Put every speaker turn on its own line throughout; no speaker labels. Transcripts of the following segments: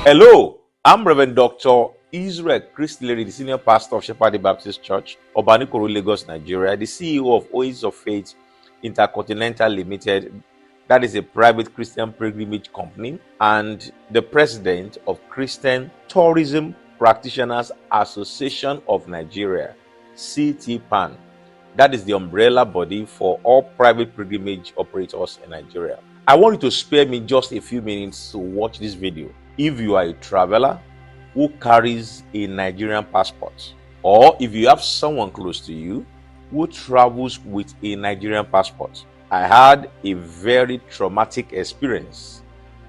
Hello, I'm Reverend Dr. Israel Christlery, the senior pastor of Shepherd Baptist Church, Obanikoro, Lagos, Nigeria, the CEO of Oasis of Faith Intercontinental Limited, that is a private Christian pilgrimage company, and the president of Christian Tourism Practitioners Association of Nigeria, CTPAN. That is the umbrella body for all private pilgrimage operators in Nigeria. I want you to spare me just a few minutes to watch this video. If you are a traveler who carries a Nigerian passport, or if you have someone close to you who travels with a Nigerian passport. I had a very traumatic experience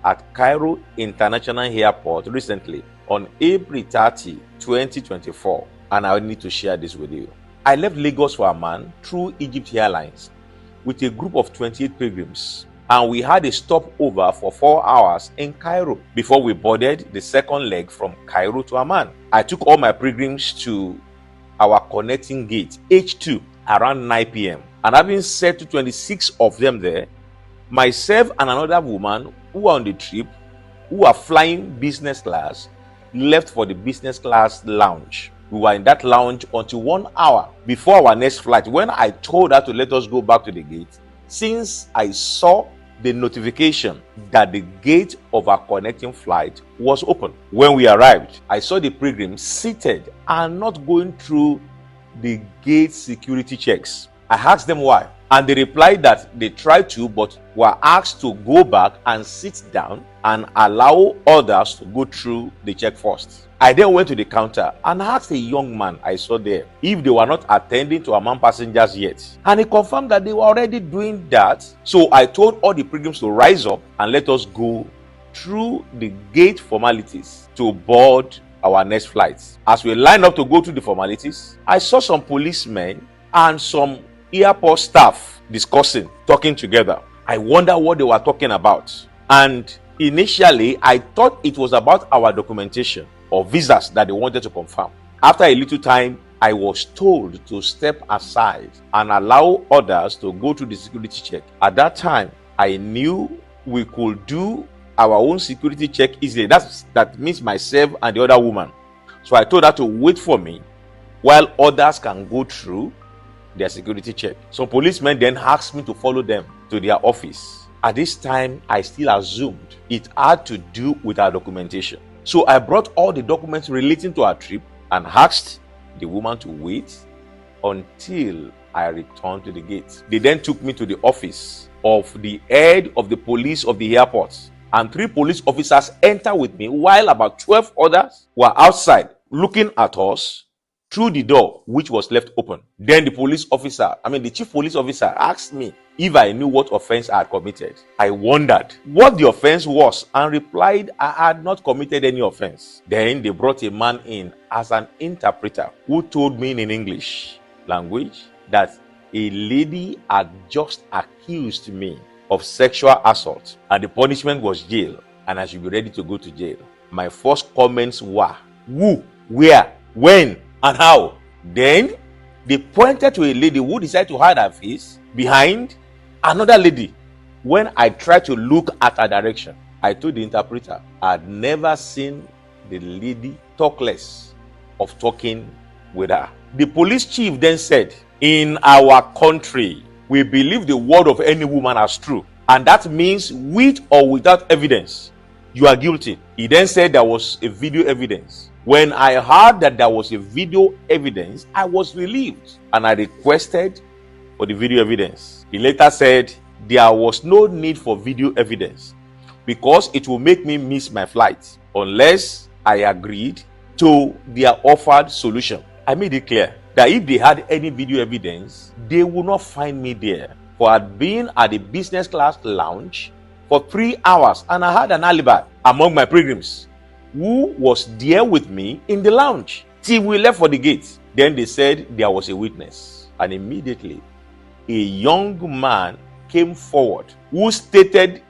at Cairo International Airport recently on April 30, 2024, and I need to share this with you. I left Lagos for Amman through Egypt Airlines with a group of 28 pilgrims, and we had a stopover for 4 hours in Cairo before we boarded the second leg from Cairo to Amman. I took all my pilgrims to our connecting gate, H2, around 9 p.m. And having settled 26 of them there, myself and another woman who were on the trip, who are flying business class, left for the business class lounge. We were in that lounge until 1 hour before our next flight, when I told her to let us go back to the gate, since I saw the notification that the gate of our connecting flight was open. When we arrived, I saw the pilgrims seated and not going through the gate security checks. I asked them why, and they replied that they tried to, but were asked to go back and sit down and allow others to go through the check first. I then went to the counter and asked a young man I saw there if they were not attending to Amman passengers yet, and he confirmed that they were already doing that. So I told all the pilgrims to rise up and let us go through the gate formalities to board our next flights. As we lined up to go through the formalities, I saw some policemen and some airport staff talking together. I wondered what they were talking about, and initially I thought it was about our documentation or visas that they wanted to confirm. After a little time, I was told to step aside and allow others to go through the security check. At that time, I knew we could do our own security check easily. That means myself and the other woman. So I told her to wait for me while others can go through their security check. Some policemen then asked me to follow them to their office. At this time, I still assumed it had to do with our documentation. So I brought all the documents relating to our trip and asked the woman to wait until I returned to the gate. They then took me to the office of the head of the police of the airport, and 3 police officers entered with me while about 12 others were outside looking at us through the door, which was left open. Then the chief police officer asked me if I knew what offense I had committed. I wondered what the offense was and replied I had not committed any offense. Then they brought a man in as an interpreter who told me in English language that a lady had just accused me of sexual assault and the punishment was jail and I should be ready to go to jail. My first comments were, who, where, when, and how? Then they pointed to a lady who decided to hide her face behind another lady. When I tried to look at her direction, I told the interpreter I had never seen the lady talk less of talking with her. The police chief then said, in our country, we believe the word of any woman as true, and that means with or without evidence, you are guilty. He then said there was a video evidence. When I heard that there was a video evidence, I was relieved and I requested for the video evidence. He later said there was no need for video evidence because it will make me miss my flight unless I agreed to their offered solution. I made it clear that if they had any video evidence, they would not find me there, for I had been at the business class lounge for 3 hours and I had an alibi among my pilgrims who was there with me in the lounge till we left for the gate. Then they said there was a witness, and immediately a young man came forward who stated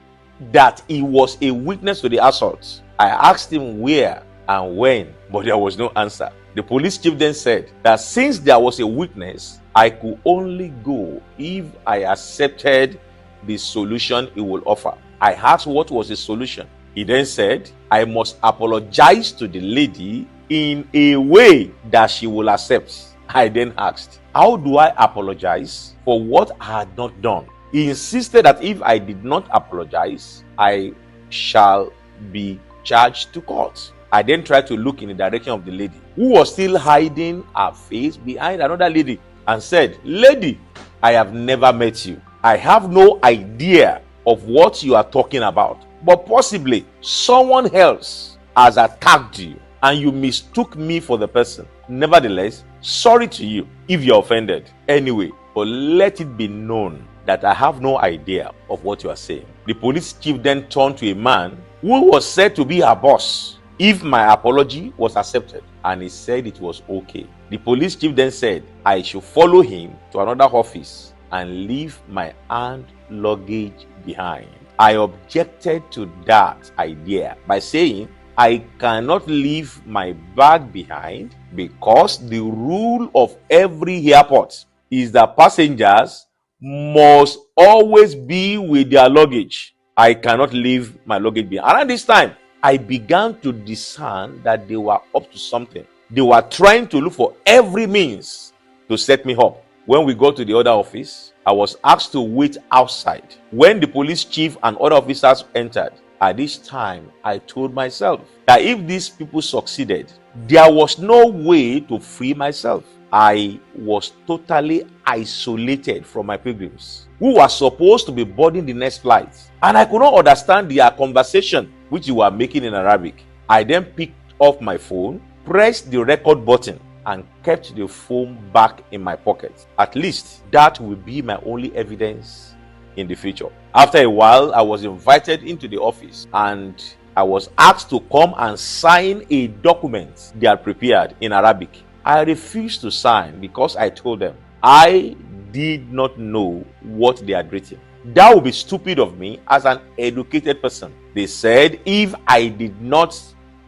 that he was a witness to the assault. I asked him where and when, but there was no answer. The police chief then said that since there was a witness, I could only go if I accepted the solution he will offer. I asked what was the solution. He then said, I must apologize to the lady in a way that she will accept. I then asked, how do I apologize for what I had not done? He insisted that if I did not apologize, I shall be charged to court. I then tried to look in the direction of the lady, who was still hiding her face behind another lady, and said, lady, I have never met you. I have no idea of what you are talking about, but possibly someone else has attacked you and you mistook me for the person. Nevertheless, sorry to you if you're offended. Anyway, but let it be known that I have no idea of what you are saying. The police chief then turned to a man who was said to be her boss if my apology was accepted, and he said it was okay. The police chief then said I should follow him to another office and leave my hand luggage behind. I objected to that idea by saying I cannot leave my bag behind because the rule of every airport is that passengers must always be with their luggage. I cannot leave my luggage behind. Around this time, I began to discern that they were up to something. They were trying to look for every means to set me up. When we got to the other office, I was asked to wait outside. When the police chief and other officers entered, at this time, I told myself that if these people succeeded, there was no way to free myself. I was totally isolated from my pilgrims, who were supposed to be boarding the next flight, and I could not understand their conversation, which they were making in Arabic. I then picked up my phone, pressed the record button, and kept the phone back in my pocket. At least that will be my only evidence in the future. After a while, I was invited into the office and I was asked to come and sign a document they had prepared in Arabic. I refused to sign because I told them I did not know what they had written. That would be stupid of me as an educated person. They said if I did not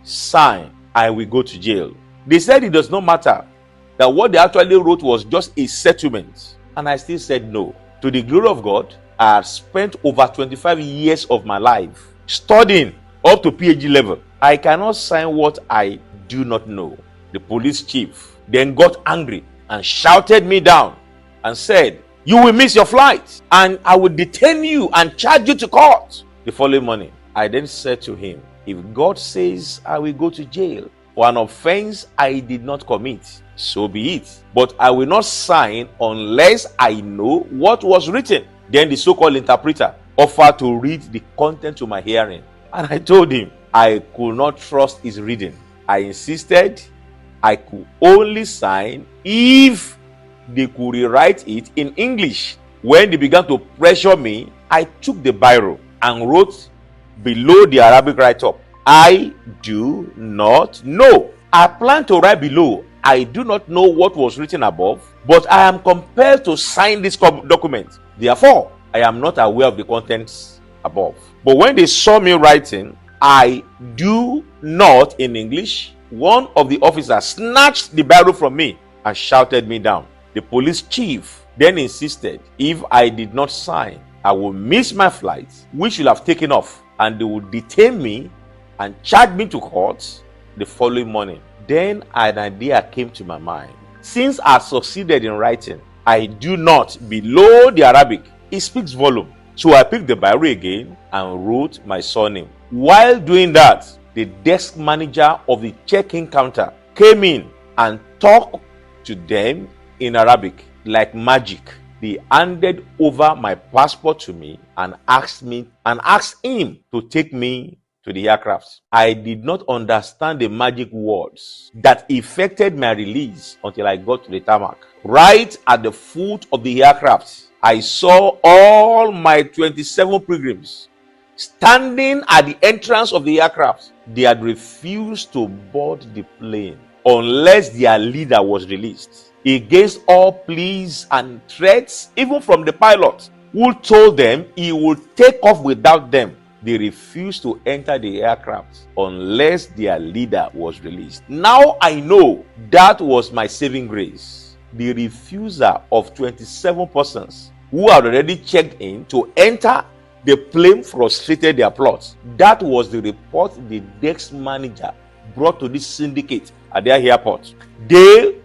sign, I will go to jail. They said it does not matter, that what they actually wrote was just a settlement. And I still said no. To the glory of God, I had spent over 25 years of my life studying up to PhD level. I cannot sign what I do not know. The police chief then got angry and shouted me down and said, you will miss your flight and I will detain you and charge you to court. The following morning, I then said to him, if God says I will go to jail for an offense I did not commit, so be it. But I will not sign unless I know what was written. Then the so-called interpreter offered to read the content to my hearing. And I told him I could not trust his reading. I insisted I could only sign if they could rewrite it in English. When they began to pressure me, I took the biro and wrote below the Arabic write-up, I do not know. I plan to write below, I do not know what was written above, but I am compelled to sign this document. Therefore, I am not aware of the contents above. But when they saw me writing, I do not in English, one of the officers snatched the biro from me and shouted me down. The police chief then insisted if I did not sign, I would miss my flight, which should have taken off, and they would detain me and charge me to court the following morning. Then an idea came to my mind. Since I succeeded in writing, I do not below the Arabic, it speaks volume. So I picked the biro again and wrote my surname. While doing that, the desk manager of the check-in counter came in and talked to them in Arabic like magic. They handed over my passport to me and asked him to take me to the aircraft. I did not understand the magic words that effected my release until I got to the tarmac. Right at the foot of the aircraft, I saw all my 27 pilgrims standing at the entrance of the aircraft. They had refused to board the plane unless their leader was released, against all pleas and threats, even from the pilot, who told them he would take off without them. They refused to enter the aircraft unless their leader was released. Now I know that was my saving grace. The refusal of 27 persons who had already checked in to enter The plane frustrated their plots. That was the report the desk manager brought to this syndicate at their airport. They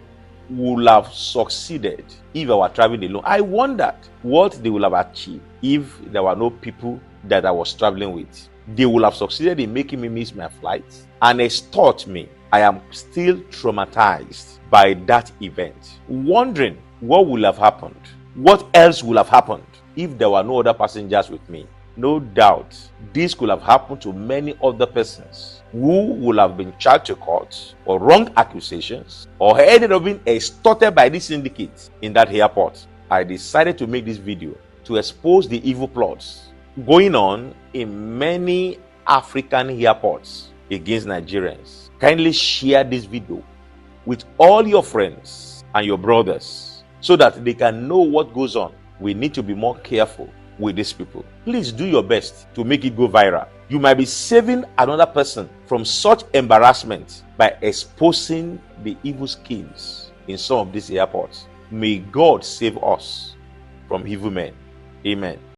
would have succeeded if I were traveling alone. I wondered what they would have achieved if there were no people that I was traveling with. They would have succeeded in making me miss my flight and extort me. I am still traumatized by that event, wondering what would have happened. What else would have happened if there were no other passengers with me? No doubt, this could have happened to many other persons who would have been charged to court for wrong accusations or ended up being extorted by this syndicate in that airport. I decided to make this video to expose the evil plots going on in many African airports against Nigerians. Kindly share this video with all your friends and your brothers so that they can know what goes on. We need to be more careful with these people. Please do your best to make it go viral. You might be saving another person from such embarrassment by exposing the evil schemes in some of these airports. May God save us from evil men. Amen.